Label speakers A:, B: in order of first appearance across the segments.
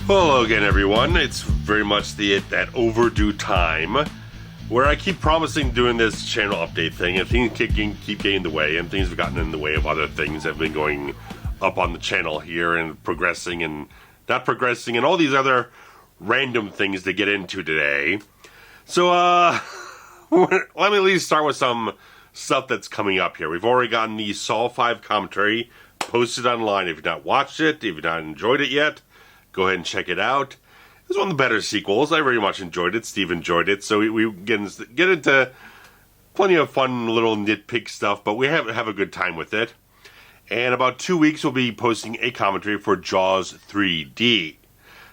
A: Hello again, everyone. It's very much that overdue time where I keep promising doing this channel update thing, and things keep getting in the way, and things have gotten in the way of other things that have been going up on the channel here, and progressing and not progressing, and all these other random things to get into today. So, let me at least start with some stuff that's coming up here. We've already gotten the Saw 5 commentary posted online. If you've not watched it, if you've not enjoyed it yet, go ahead and check it out. It's one of the better sequels. I very much enjoyed it. Steve enjoyed it. So we get into plenty of fun little nitpick stuff, but we have a good time with it. And about 2 weeks, we'll be posting a commentary for Jaws 3D.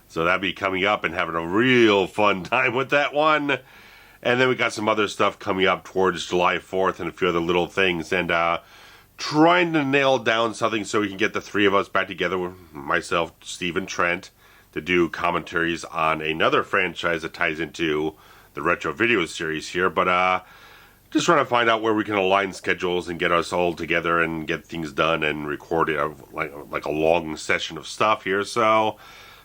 A: So that'll be coming up and having a real fun time with that one. And then we got some other stuff coming up towards July 4th and a few other little things. And trying to nail down something so we can get the three of us back together, with myself, Steve, and Trent, to do commentaries on another franchise that ties into the retro video series here. But just trying to find out where we can align schedules and get us all together and get things done and record it like a long session of stuff here. So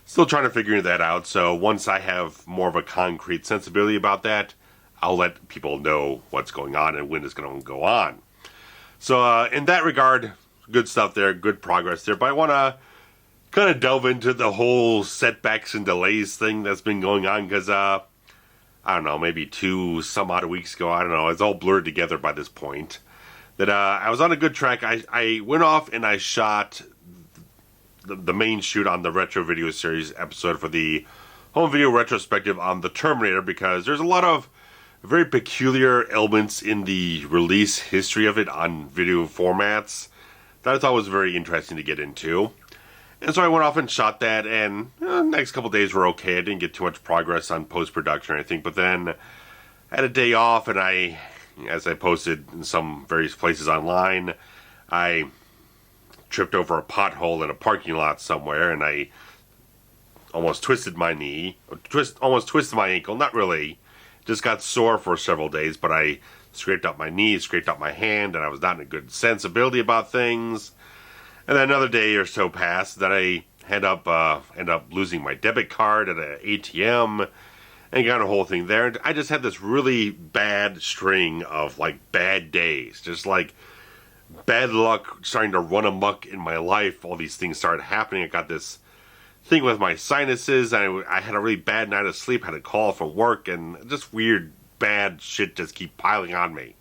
A: still trying to figure that out. So once I have more of a concrete sensibility about that, I'll let people know what's going on and when it's going to go on. So in that regard, good stuff there, good progress there. But I want to kind of delve into the whole setbacks and delays thing that's been going on, because I don't know, maybe 2 some odd weeks ago, I don't know, it's all blurred together by this point, that I was on a good track. I went off and I shot the main shoot on the retro video series episode for the home video retrospective on the Terminator, because there's a lot of very peculiar elements in the release history of it on video formats that I thought was very interesting to get into. And so I went off and shot that, and the next couple days were okay. I didn't get too much progress on post-production or anything, but then I had a day off, and as I posted in some various places online, I tripped over a pothole in a parking lot somewhere, and I almost twisted my knee, almost twisted my ankle, not really. Just got sore for several days, but I scraped up my knee, scraped up my hand, and I was not in a good sensibility about things. And then another day or so passed, that I end up losing my debit card at an ATM, and got a whole thing there. And I just had this really bad string of bad days, just bad luck starting to run amok in my life. All these things started happening. I got this thing with my sinuses. I had a really bad night of sleep, had a call from work, and just weird, bad shit just keep piling on me.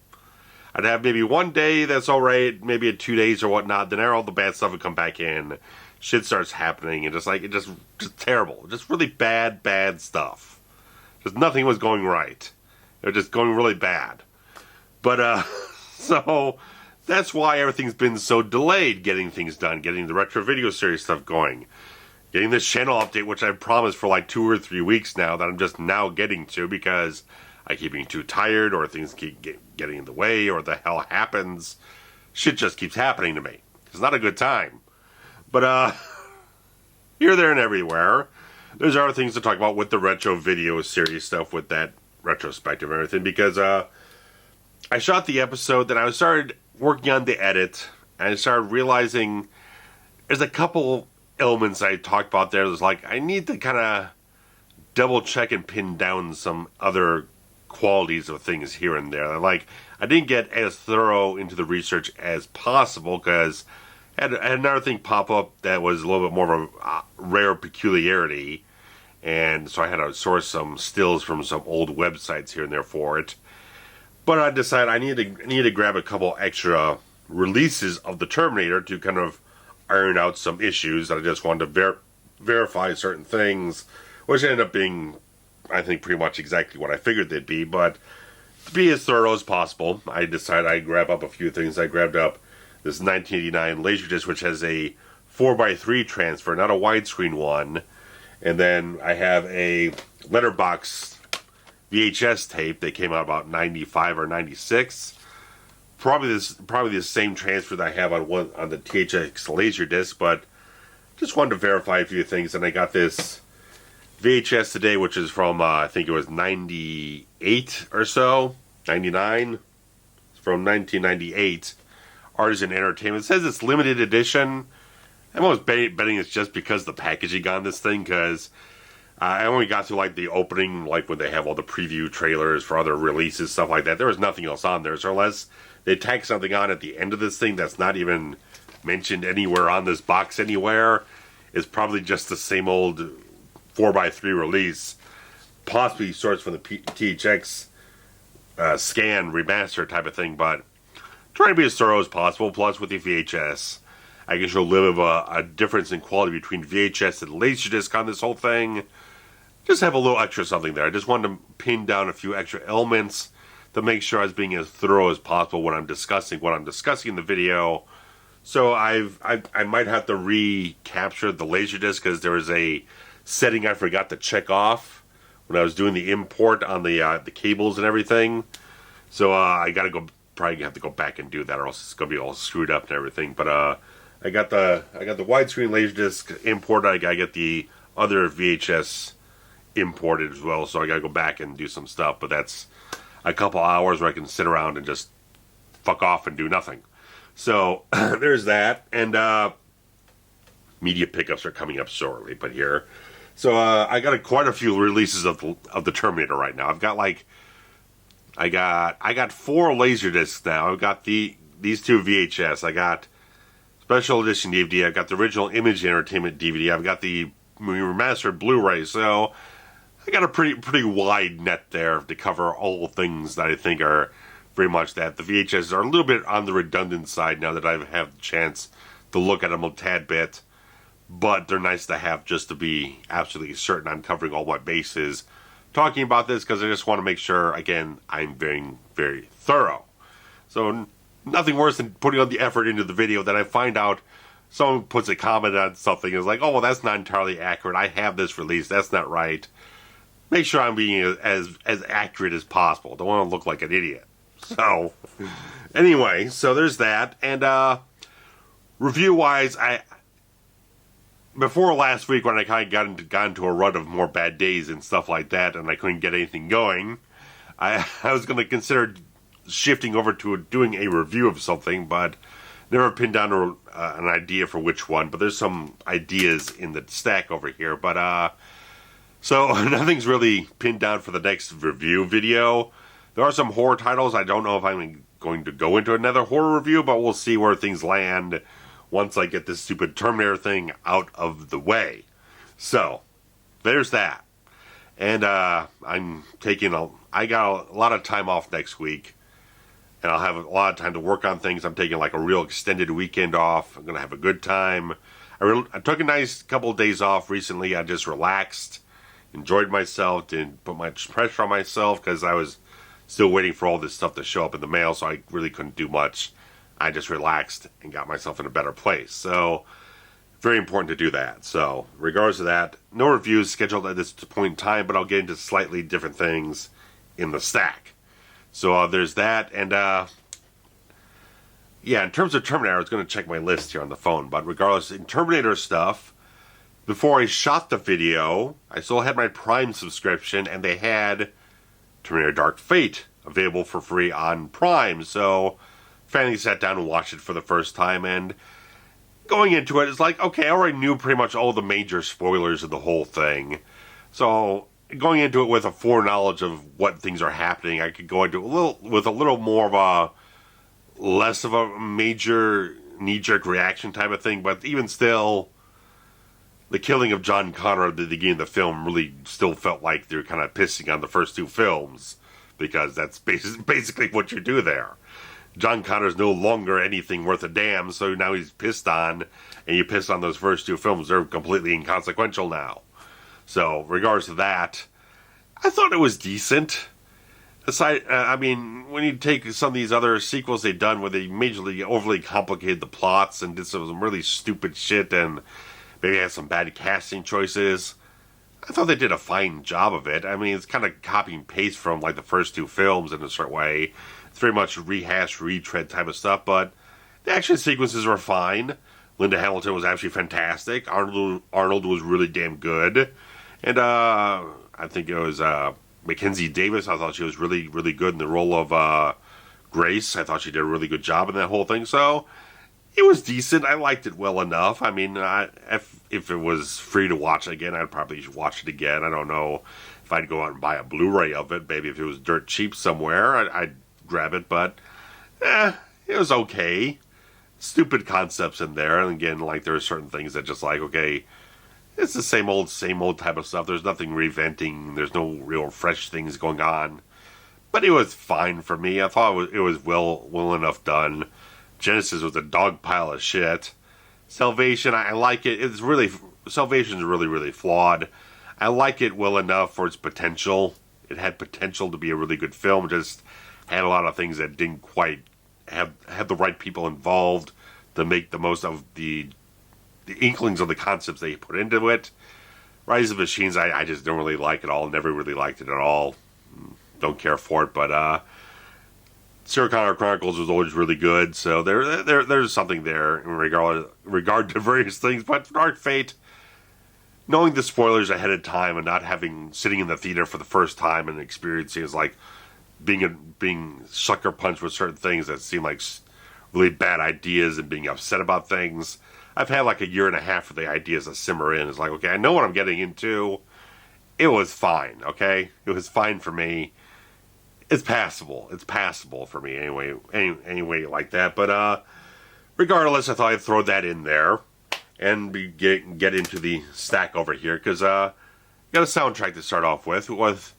A: I'd have maybe one day that's alright, maybe 2 days or whatnot, then all the bad stuff would come back in, shit starts happening, and just terrible. Just really bad stuff. Just nothing was going right. It was just going really bad. But, so, that's why everything's been so delayed, getting things done, getting the retro video series stuff going. Getting this channel update, which I've promised for 2 or 3 weeks now, that I'm just now getting to because I keep being too tired, or things keep getting in the way, or the hell happens. Shit just keeps happening to me. It's not a good time. But, here, there, and everywhere, there's other things to talk about with the retro video series stuff, with that retrospective and everything, because I shot the episode, then I started working on the edit, and I started realizing there's a couple elements I talked about there. There's I need to kind of double check and pin down some other qualities of things here and there. I didn't get as thorough into the research as possible, because I had another thing pop up that was a little bit more of a rare peculiarity, and so I had to source some stills from some old websites here and there for it. But I decided I needed to grab a couple extra releases of the Terminator to kind of iron out some issues that I just wanted to verify certain things, which ended up being, I think, pretty much exactly what I figured they'd be. But to be as thorough as possible, I decided I'd grab up a few things. I grabbed up this 1989 Laserdisc, which has a 4x3 transfer, not a widescreen one. And then I have a letterbox VHS tape that came out about 95 or 96. Probably the same transfer that I have on the THX Laserdisc, but just wanted to verify a few things. And I got this VHS today, which is from I think it was 98 or so, 99. It's from 1998. Artisan Entertainment. It says it's limited edition. I'm almost betting it's just because the packaging on this thing, because I only got to like the opening, like when they have all the preview trailers for other releases, stuff like that. There was nothing else on there. So unless they tack something on at the end of this thing that's not even mentioned anywhere on this box anywhere, it's probably just the same old 4x3 release, possibly sourced from the THX scan remaster type of thing, but trying to be as thorough as possible. Plus with the VHS, I can show a little bit of a difference in quality between VHS and Laserdisc on this whole thing. Just have a little extra something there. I just wanted to pin down a few extra elements to make sure I was being as thorough as possible when I'm discussing what I'm discussing in the video. So I might have to recapture the Laserdisc because there was a setting I forgot to check off when I was doing the import on the cables and everything. So I gotta probably have to go back and do that, or else it's gonna be all screwed up and everything. But I got the widescreen Laserdisc imported. I gotta get the other VHS imported as well, so I gotta go back and do some stuff, but that's a couple hours where I can sit around and just fuck off and do nothing. So there's that, and media pickups are coming up shortly, but here. So I got quite a few releases of the Terminator right now. I've got I got 4 Laserdiscs now. I've got these 2 VHS. I got special edition DVD. I've got the original Image Entertainment DVD. I've got the remastered Blu-ray. So I got a pretty wide net there to cover all things that I think are very much that. The VHS are a little bit on the redundant side now that I have the chance to look at them a tad bit, but they're nice to have just to be absolutely certain I'm covering all my bases talking about this, because I just want to make sure, again, I'm being very thorough. So nothing worse than putting on the effort into the video that I find out someone puts a comment on something and is like, oh, well, that's not entirely accurate. I have this release. That's not right. Make sure I'm being as accurate as possible. Don't want to look like an idiot. So, anyway, so there's that. And review-wise, before last week when I kind of got into a rut of more bad days and stuff like that, and I couldn't get anything going, I was going to consider shifting over to doing a review of something, but never pinned down an idea for which one. But there's some ideas in the stack over here. But so nothing's really pinned down for the next review video. There are some horror titles. I don't know if I'm going to go into another horror review, but we'll see where things land once I get this stupid Terminator thing out of the way. So there's that. And I'm taking I got a lot of time off next week, and I'll have a lot of time to work on things. I'm taking like a real extended weekend off. I'm going to have a good time. I took a nice couple of days off recently. I just relaxed, enjoyed myself, didn't put much pressure on myself because I was still waiting for all this stuff to show up in the mail, so I really couldn't do much. I just relaxed and got myself in a better place. So, very important to do that. So, regardless of that, no reviews scheduled at this point in time, but I'll get into slightly different things in the stack. So, there's that. And, yeah, in terms of Terminator, I was going to check my list here on the phone. But regardless, in Terminator stuff, before I shot the video, I still had my Prime subscription, and they had Terminator Dark Fate available for free on Prime. So, finally sat down and watched it for the first time, and going into it, it's like, okay, I already knew pretty much all the major spoilers of the whole thing. So, going into it with a foreknowledge of what things are happening, I could go into with a little more of a less of a major knee-jerk reaction type of thing, but even still, the killing of John Connor at the beginning of the film really still felt like they were kind of pissing on the first 2 films, because that's basically what you do there. John Connor's no longer anything worth a damn, so now he's pissed on, and you pissed on those first 2 films. They're completely inconsequential now. So, regardless of that, I thought it was decent. Aside, I mean, when you take some of these other sequels they've done where they majorly overly complicated the plots and did some really stupid shit and maybe had some bad casting choices, I thought they did a fine job of it. I mean, it's kind of copy and paste from like the first 2 films in a certain way. It's very much rehash, retread type of stuff, but the action sequences were fine. Linda Hamilton was actually fantastic. Arnold was really damn good. And I think it was Mackenzie Davis. I thought she was really, really good in the role of Grace. I thought she did a really good job in that whole thing. So it was decent. I liked it well enough. I mean, if it was free to watch again, I'd probably watch it again. I don't know if I'd go out and buy a Blu-ray of it. Maybe if it was dirt cheap somewhere, I'd grab it. But it was okay. Stupid concepts in there, and again, like there are certain things that just like, okay, it's the same old type of stuff. There's nothing reinventing. There's no real fresh things going on. But it was fine for me. I thought it was well enough done. Genesis was a dog pile of shit. Salvation, I like it. Salvation's really flawed. I like it well enough for its potential. It had potential to be a really good film. Just had a lot of things that didn't quite have the right people involved to make the most of the inklings of the concepts they put into it. Rise of Machines, I just don't really like at all. Never really liked it at all. Don't care for it, but Sarah Connor Chronicles was always really good, so there's something there in regard to various things. But Dark Fate, knowing the spoilers ahead of time and not sitting in the theater for the first time and experiencing is like being sucker punched with certain things that seem like really bad ideas and being upset about things. I've had like a year and a half for the ideas to simmer in. It's like, okay, I know what I'm getting into. It was fine, okay? It was fine for me. It's passable. It's passable for me anyway like that. But regardless, I thought I'd throw that in there and get into the stack over here because got a soundtrack to start off with. It was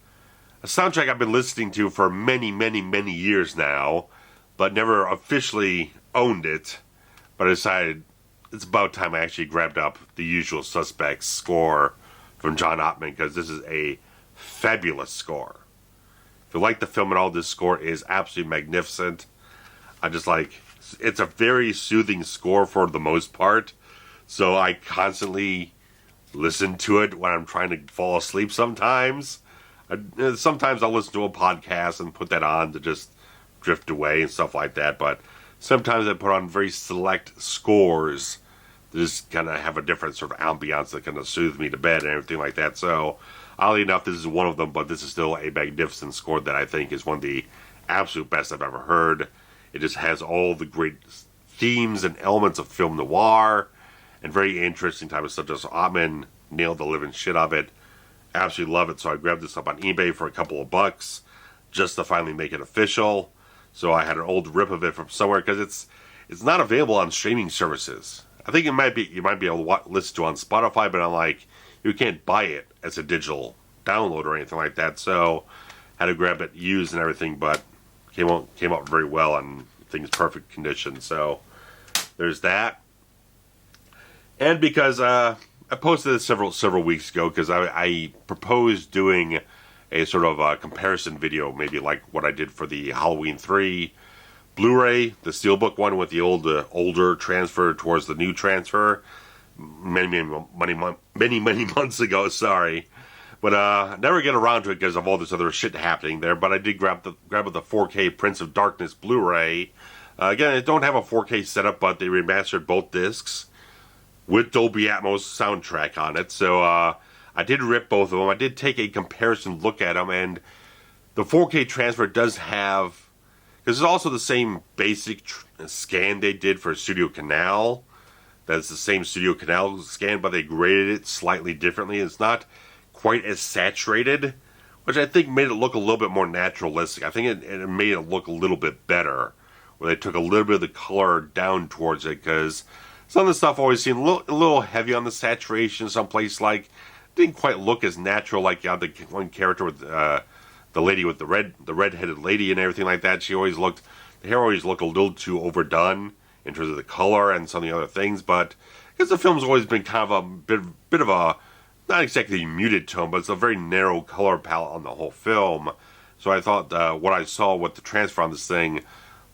A: a soundtrack I've been listening to for many years now, but never officially owned it. But I decided it's about time I actually grabbed up The Usual Suspects score from John Ottman, because this is a fabulous score. If you like the film at all, this score is absolutely magnificent. It's a very soothing score for the most part, so I constantly listen to it when I'm trying to fall asleep sometimes. Sometimes I'll listen to a podcast and put that on to just drift away and stuff like that, but sometimes I put on very select scores that just kind of have a different sort of ambiance that kind of soothe me to bed and everything like that. So, oddly enough, this is one of them, but this is still a magnificent score that I think is one of the absolute best I've ever heard. It just has all the great themes and elements of film noir and very interesting type of stuff. Just Ottman nailed the living shit of it. Absolutely love it. So I grabbed this up on eBay for a couple of bucks just to finally make it official. So I had an old rip of it from somewhere because it's not available on streaming services. I think you might be able to listen to it on Spotify, but I'm like, you can't buy it as a digital download or anything like that. So I had to grab it used and everything, but came out very well and things perfect condition. So there's that. And because I posted this several weeks ago because I proposed doing a sort of a comparison video, maybe like what I did for the Halloween 3 Blu-ray, the Steelbook one with the older transfer towards the new transfer, many months ago. Sorry, but never get around to it because of all this other shit happening there. But I did grab the 4K Prince of Darkness Blu-ray. Again, I don't have a 4K setup, but they remastered both discs with Dolby Atmos soundtrack on it. So I did rip both of them. I did take a comparison look at them, and the 4K transfer does have, because it's also the same basic scan they did for Studio Canal. That's the same Studio Canal scan, but they graded it slightly differently. It's not quite as saturated, which I think made it look a little bit more naturalistic. I think it made it look a little bit better, where they took a little bit of the color down towards it, because some of the stuff always seemed a little heavy on the saturation. Someplace like didn't quite look as natural, like the one character with the lady with the redheaded lady and everything like that. The hair always looked a little too overdone in terms of the color and some of the other things. But because the film's always been kind of a bit of a, not exactly muted tone, but it's a very narrow color palette on the whole film. So I thought what I saw with the transfer on this thing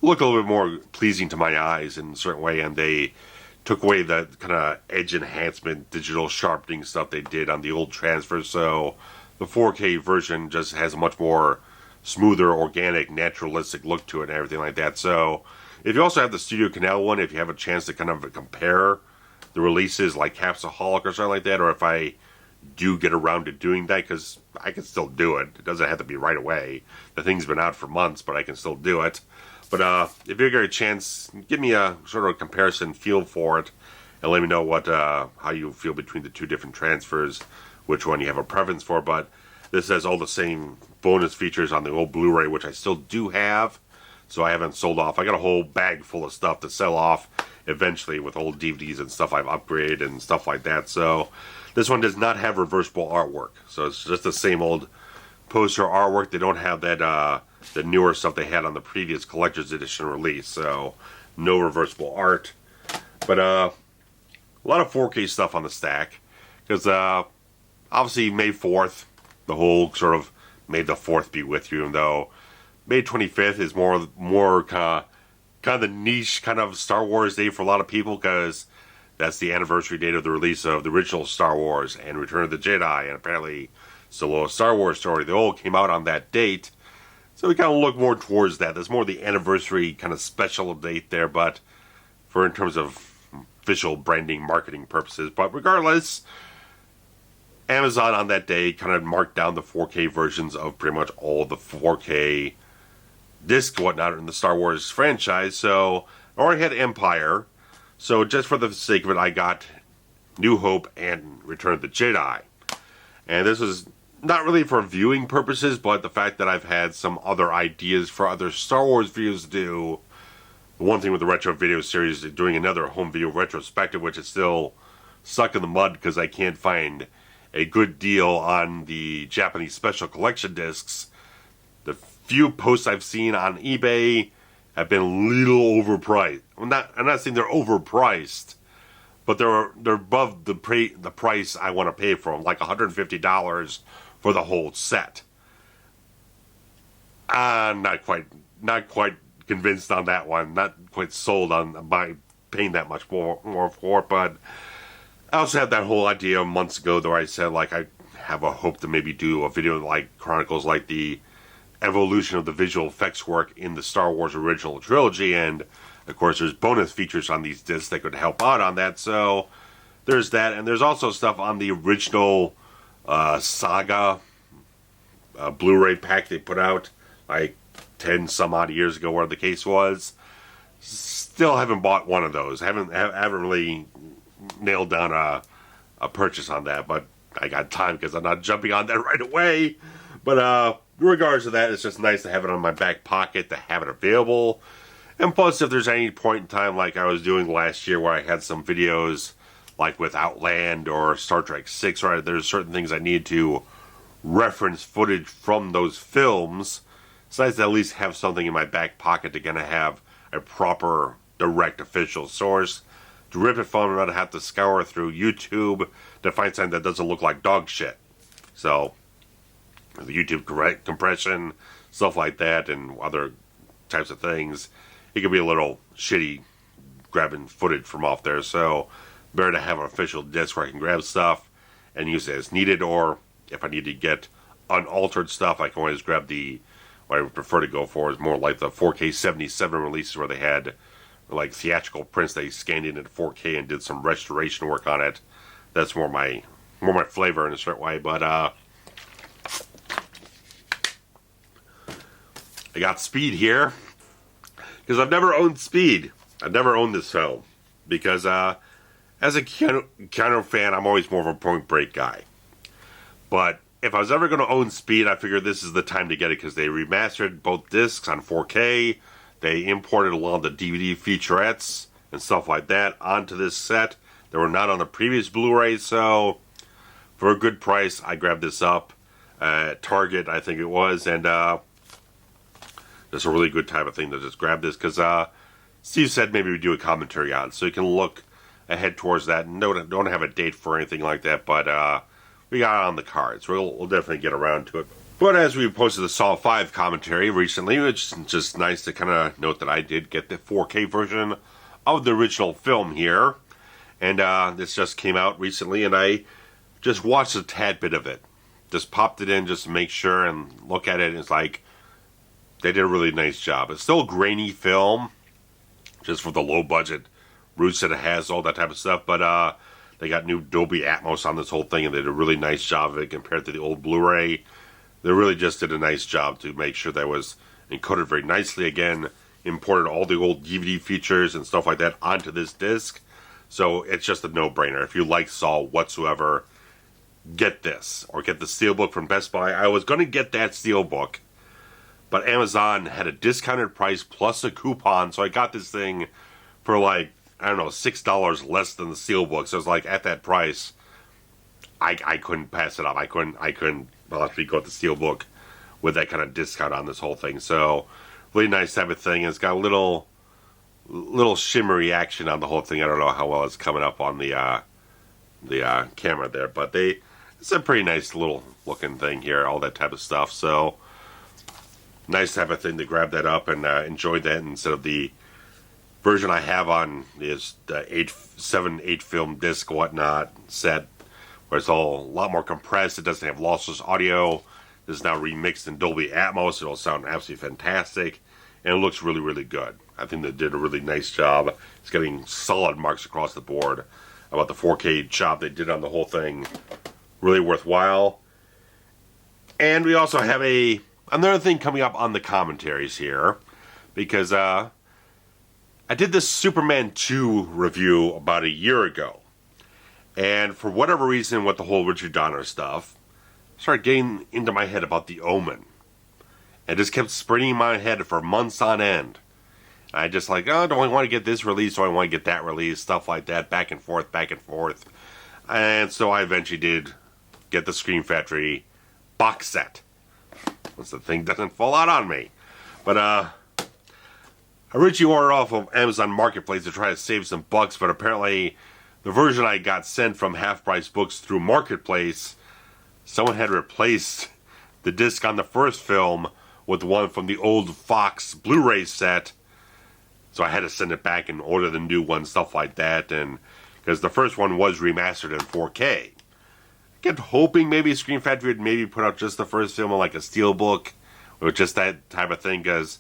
A: looked a little bit more pleasing to my eyes in a certain way, and they took away the kind of edge enhancement, digital sharpening stuff they did on the old transfer. So the 4K version just has a much more smoother, organic, naturalistic look to it and everything like that. So if you also have the Studio Canal one, if you have a chance to kind of compare the releases like Capsaholic or something like that, or if I do get around to doing that, because I can still do it. It doesn't have to be right away. The thing's been out for months, but I can still do it. But if you get a chance, give me a sort of comparison feel for it, and let me know what how you feel between the two different transfers, which one you have a preference for. But this has all the same bonus features on the old Blu-ray, which I still do have, so I haven't sold off. I got a whole bag full of stuff to sell off eventually with old DVDs and stuff I've upgraded and stuff like that. So this one does not have reversible artwork, so it's just the same old poster artwork. They don't have that the newer stuff they had on the previous collector's edition release, so no reversible art. But a lot of 4K stuff on the stack, because obviously May 4th, the whole sort of May the 4th be with you, even though May 25th is more kind of the niche kind of Star Wars day for a lot of people, because that's the anniversary date of the release of the original Star Wars and Return of the Jedi, and apparently Solo Star Wars Story. They all came out on that date. So we kind of look more towards that. There's more the anniversary kind of special date there, but for in terms of official branding, marketing purposes. But regardless, Amazon on that day kind of marked down the 4K versions of pretty much all the 4K disc whatnot in the Star Wars franchise. So I already had Empire. So just for the sake of it, I got New Hope and Return of the Jedi. And this was not really for viewing purposes, but the fact that I've had some other ideas for other Star Wars videos to do. One thing with the retro video series is doing another home video retrospective, which is still stuck in the mud because I can't find a good deal on the Japanese special collection discs. The few posts I've seen on eBay have been a little overpriced. I'm not saying they're overpriced, but they're above the price I want to pay for them, like $150 for the whole set. I'm not quite convinced on that one. Not quite sold on by paying that much more for it. But I also had that whole idea months ago where I said, like, I have a hope to maybe do a video like chronicles like the evolution of the visual effects work in the Star Wars original trilogy, and of course there's bonus features on these discs that could help out on that. So there's that, and there's also stuff on the original Saga Blu-ray pack they put out like 10 some odd years ago, where the case was. Still haven't bought one of those. Haven't really nailed down a purchase on that, but I got time because I'm not jumping on that right away. But in regards to that, it's just nice to have it on my back pocket, to have it available. And plus, if there's any point in time like I was doing last year where I had some videos like with Outland or Star Trek 6, right, there's certain things I need to reference footage from those films. It's nice to at least have something in my back pocket to kind of have a proper, direct, official source to rip it from, and not have to scour through YouTube to find something that doesn't look like dog shit. So the YouTube compression, stuff like that, and other types of things, it can be a little shitty grabbing footage from off there. So better to have an official disc where I can grab stuff and use it as needed, or if I need to get unaltered stuff, I can always grab what I would prefer to go for is more like the 4K 77 releases where they had like theatrical prints. They scanned it into 4K and did some restoration work on it. That's more my flavor in a certain way. But I got Speed here because I've never owned Speed. I've never owned this film because as a Keanu fan, I'm always more of a Point Break guy. But if I was ever going to own Speed, I figured this is the time to get it because they remastered both discs on 4K. They imported a lot of the DVD featurettes and stuff like that onto this set. They were not on the previous Blu-ray, so for a good price, I grabbed this up at Target, I think it was, and that's a really good type of thing to just grab this because Steve said maybe we do a commentary on it, so you can look ahead towards that. And don't have a date for anything like that, but we got it on the cards. We'll definitely get around to it. But as we posted the Saw 5 commentary recently, it's just nice to kind of note that I did get the 4K version of the original film here. And this just came out recently, and I just watched a tad bit of it. Just popped it in just to make sure and look at it. And it's like, they did a really nice job. It's still a grainy film, just for the low budget roots that it has, all that type of stuff. But they got new Dolby Atmos on this whole thing, and they did a really nice job of it compared to the old Blu-ray. They really just did a nice job to make sure that was encoded very nicely again, imported all the old DVD features and stuff like that onto this disc. So it's just a no-brainer. If you like Saw whatsoever, get this. Or get the Steelbook from Best Buy. I was going to get that Steelbook, but Amazon had a discounted price plus a coupon, so I got this thing for like, I don't know, $6 less than the Steelbook. So it's like, at that price, I couldn't pass it up. I couldn't possibly go with the Steelbook with that kind of discount on this whole thing. So, really nice type of thing. It's got a little shimmery action on the whole thing. I don't know how well it's coming up on the camera there, but it's a pretty nice little looking thing here, all that type of stuff. So, nice type of thing to grab that up and enjoy that instead of the version I have on is the 7/8 film disc, whatnot, set, where it's all a lot more compressed. It doesn't have lossless audio. This is now remixed in Dolby Atmos. It'll sound absolutely fantastic, and it looks really, really good. I think they did a really nice job. It's getting solid marks across the board about the 4K job they did on the whole thing. Really worthwhile. And we also have another thing coming up on the commentaries here, because I did this Superman 2 review about a year ago. And for whatever reason, with the whole Richard Donner stuff, I started getting into my head about The Omen. And just kept spinning in my head for months on end. I just like, oh, do I want to get this released? Do I want to get that released? Stuff like that, back and forth, back and forth. And so I eventually did get the Scream Factory box set. Once the thing doesn't fall out on me. But, I originally ordered off of Amazon Marketplace to try to save some bucks, but apparently the version I got sent from Half Price Books through Marketplace, someone had replaced the disc on the first film with one from the old Fox Blu-ray set. So I had to send it back and order the new one, stuff like that, and because the first one was remastered in 4K. I kept hoping maybe Scream Factory would maybe put out just the first film on like a steelbook, or just that type of thing, because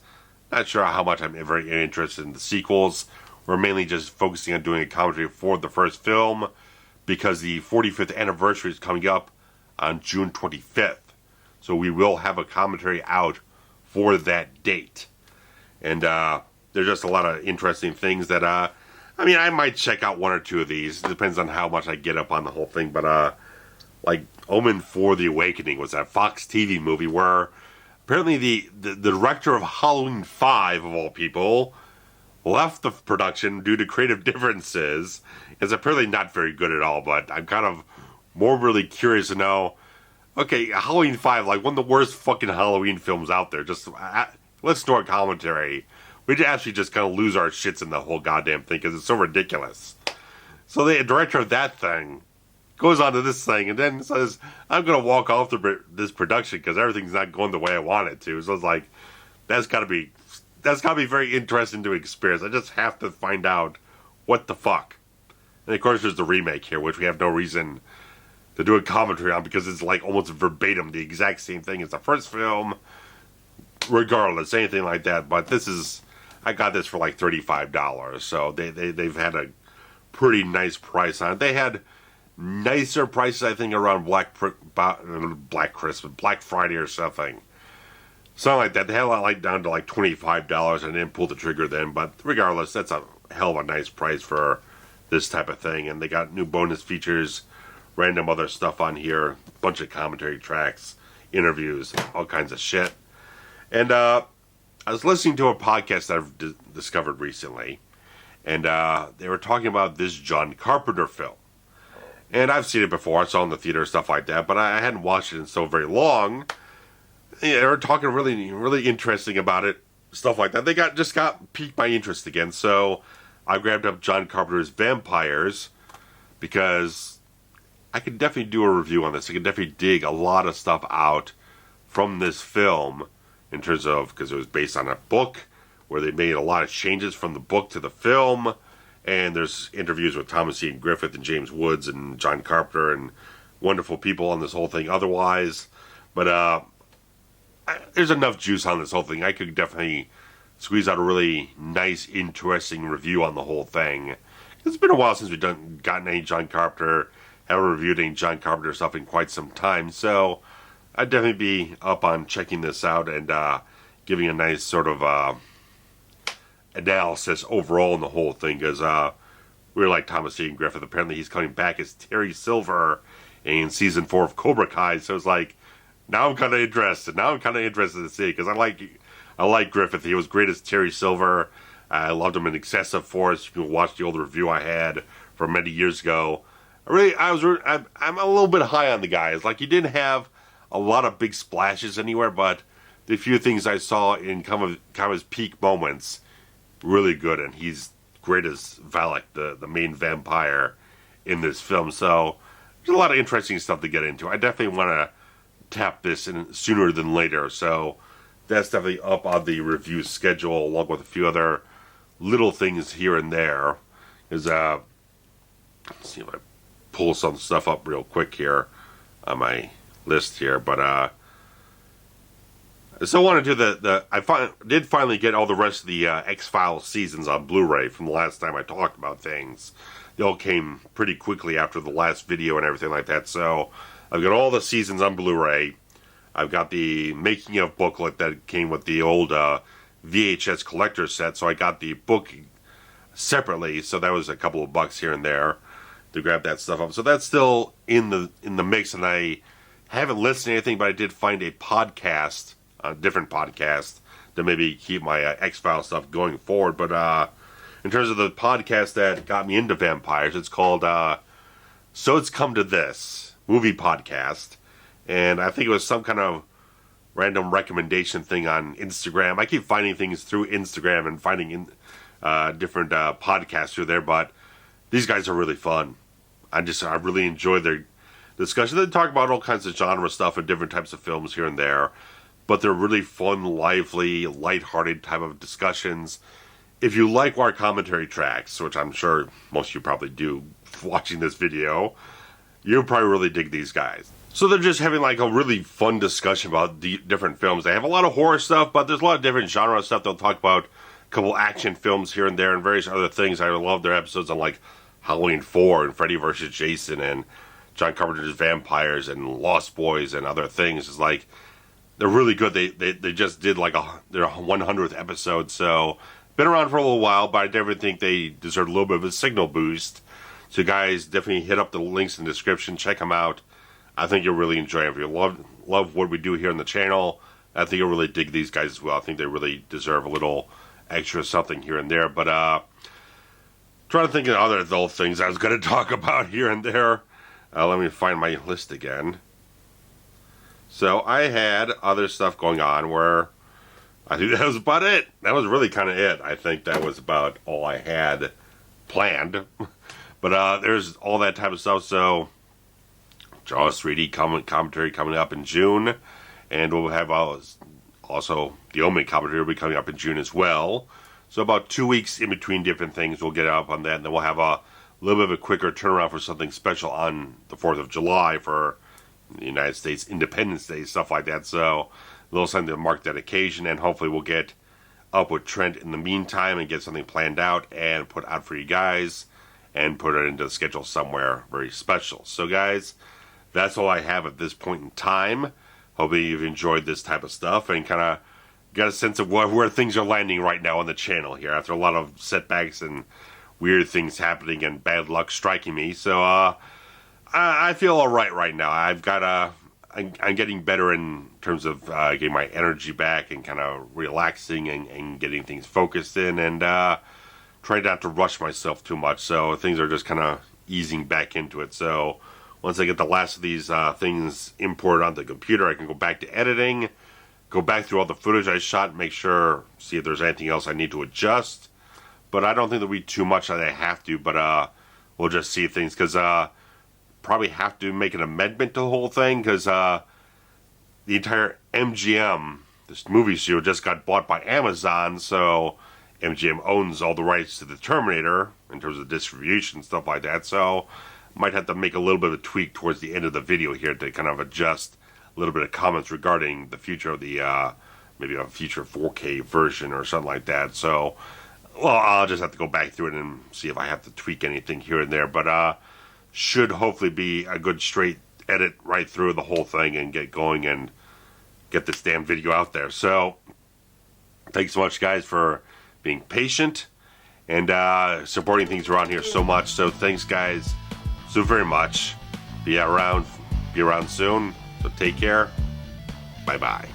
A: not sure how much I'm very interested in the sequels. We're mainly just focusing on doing a commentary for the first film, because the 45th anniversary is coming up on June 25th. So we will have a commentary out for that date. And there's just a lot of interesting things that, I might check out one or two of these. It depends on how much I get up on the whole thing. But, like, Omen 4 The Awakening was that Fox TV movie where apparently the director of Halloween 5, of all people, left the production due to creative differences. It's apparently not very good at all, but I'm kind of more really curious to know, okay, Halloween 5, like one of the worst fucking Halloween films out there. Just, let's do a commentary. We actually just kind of lose our shits in the whole goddamn thing because it's so ridiculous. So the director of that thing goes on to this thing and then says, I'm going to walk off this production because everything's not going the way I want it to. So it's like, that's got to be very interesting to experience. I just have to find out what the fuck. And of course there's the remake here, which we have no reason to do a commentary on because it's like almost verbatim the exact same thing as the first film, regardless, anything like that. But I got this for like $35, so they've had a pretty nice price on it. They had nicer prices, I think, around Black Friday or something. Something like that. They had a lot like down to like $25 and didn't pull the trigger then. But regardless, that's a hell of a nice price for this type of thing. And they got new bonus features, random other stuff on here, bunch of commentary tracks, interviews, all kinds of shit. And I was listening to a podcast that I've discovered recently, and they were talking about this John Carpenter film. And I've seen it before. I saw it in the theater, stuff like that, but I hadn't watched it in so very long. Yeah, they were talking really, really interesting about it, stuff like that. They just got piqued my interest again, so I grabbed up John Carpenter's Vampires, because I could definitely do a review on this. I could definitely dig a lot of stuff out from this film, in terms of, because it was based on a book, where they made a lot of changes from the book to the film, and there's interviews with Thomas Ian Griffith and James Woods and John Carpenter and wonderful people on this whole thing otherwise. But there's enough juice on this whole thing. I could definitely squeeze out a really nice, interesting review on the whole thing. It's been a while since we've gotten any John Carpenter, haven't reviewed any John Carpenter stuff in quite some time, so I'd definitely be up on checking this out and giving a nice sort of analysis overall in the whole thing, because we really like Thomas Ian Griffith. Apparently he's coming back as Terry Silver in season 4 of Cobra Kai, so it's like, now I'm kind of interested. Now I'm kind of interested to see, because I like Griffith. He was great as Terry Silver. I loved him in Excessive Force. You can watch the old review I had from many years ago. I'm a little bit high on the guy. It's like he didn't have a lot of big splashes anywhere, but the few things I saw in kind of his peak moments, really good, and he's great as Valak, the main vampire in this film. So there's a lot of interesting stuff to get into. I definitely want to tap this in sooner than later, so that's definitely up on the review schedule, along with a few other little things here and there. Let's see if I pull some stuff up real quick here on my list here, but so I want to do I did finally get all the rest of the X-Files seasons on Blu-ray from the last time I talked about things. They all came pretty quickly after the last video and everything like that, so I've got all the seasons on Blu-ray. I've got the making of booklet that came with the old VHS collector set, so I got the book separately, so that was a couple of bucks here and there to grab that stuff up. So that's still in the mix, and I haven't listened to anything, but I did find a podcast, a different podcast, to maybe keep my X-Files stuff going forward. But in terms of the podcast that got me into vampires, it's called So It's Come to This, movie podcast. And I think it was some kind of random recommendation thing on Instagram. I keep finding things through Instagram and finding different podcasts through there, but these guys are really fun. I really enjoy their discussion. They talk about all kinds of genre stuff and different types of films here and there, but they're really fun, lively, lighthearted type of discussions. If you like our commentary tracks, which I'm sure most of you probably do watching this video, you'll probably really dig these guys. So they're just having like a really fun discussion about the different films. They have a lot of horror stuff, but there's a lot of different genre stuff. They'll talk about a couple action films here and there and various other things. I love their episodes on like Halloween 4 and Freddy vs. Jason and John Carpenter's Vampires and Lost Boys and other things. It's like, they're really good. They just did like their 100th episode, so been around for a little while, but I definitely think they deserve a little bit of a signal boost. So guys, definitely hit up the links in the description. Check them out. I think you'll really enjoy it. If you love what we do here on the channel, I think you'll really dig these guys as well. I think they really deserve a little extra something here and there. But trying to think of other little things I was going to talk about here and there. Let me find my list again. So I had other stuff going on where I think that was about it. That was really kind of it. I think that was about all I had planned. But there's all that type of stuff. So Jaws 3D commentary coming up in June, and we'll have also the Omen commentary will be coming up in June as well. So about 2 weeks in between different things, we'll get up on that, and then we'll have a little bit of a quicker turnaround for something special on the 4th of July for the United States Independence Day, stuff like that. So a little something to mark that occasion, and hopefully we'll get up with Trent in the meantime and get something planned out and put out for you guys and put it into the schedule somewhere very special. So guys, that's all I have at this point in time. Hopefully you've enjoyed this type of stuff and kind of got a sense of where things are landing right now on the channel here after a lot of setbacks and weird things happening and bad luck striking me. So I feel all right now. I'm getting better in terms of getting my energy back and kind of relaxing and getting things focused in, and trying not to rush myself too much. So things are just kind of easing back into it. So once I get the last of these things imported onto the computer, I can go back to editing, go back through all the footage I shot, make sure, see if there's anything else I need to adjust. But I don't think there'll be too much that I have to, but we'll just see things, because probably have to make an amendment to the whole thing, because the entire MGM, this movie studio, just got bought by Amazon, so MGM owns all the rights to the Terminator in terms of distribution and stuff like that. So might have to make a little bit of a tweak towards the end of the video here to kind of adjust a little bit of comments regarding the future of the maybe a future 4K version or something like that. So, well, I'll just have to go back through it and see if I have to tweak anything here and there. But should hopefully be a good straight edit right through the whole thing and get going and get this damn video out there. So thanks so much, guys, for
B: being patient, and supporting things around here so much. So thanks, guys, so very much. Be around soon. So take care. Bye-bye.